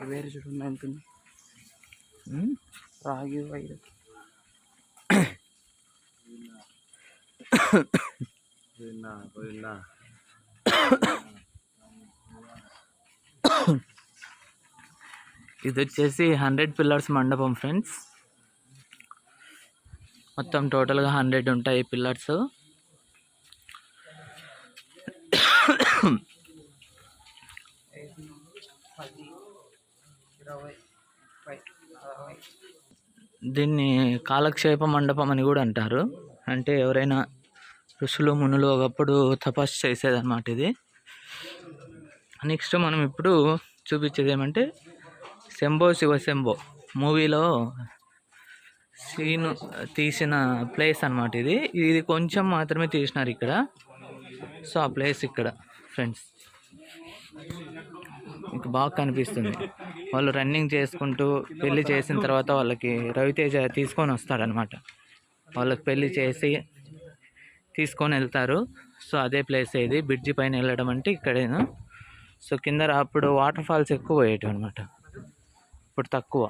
వేరే చూడండి ఉంటుంది రాగి వైర్. ఇది వచ్చేసి 100 పిల్లర్స్ మండపం ఫ్రెండ్స్. మొత్తం టోటల్గా 100 ఉంటాయి పిల్లర్స్. దీన్ని కాలక్షేప మండపం అని కూడా అంటారు. అంటే ఎవరైనా ఋషులు మునులు ఒకప్పుడు తపస్సు చేసేదన్నమాట ఇది. నెక్స్ట్ మనం ఇప్పుడు చూపించేది ఏమంటే శంభో శివశంభో మూవీలో సీను తీసిన ప్లేస్ అన్నమాట ఇది. ఇది కొంచెం మాత్రమే తీసినారు ఇక్కడ. సో ఆ ప్లేస్ ఇక్కడ ఫ్రెండ్స్ మీకు బాగా కనిపిస్తుంది. వాళ్ళు రన్నింగ్ చేసుకుంటూ పెళ్లి చేసిన తర్వాత వాళ్ళకి రవితేజ తీసుకొని వస్తాడనమాట. వాళ్ళకి పెళ్లి చేసి తీసుకొని వెళ్తారు. సో అదే ప్లేస్ ఇది. బ్రిడ్జి పైన వెళ్ళడం అంటే ఇక్కడేను. సో కింద అప్పుడు వాటర్ ఫాల్స్ ఎక్కువ పోయేటివి అనమాట, ఇప్పుడు తక్కువ.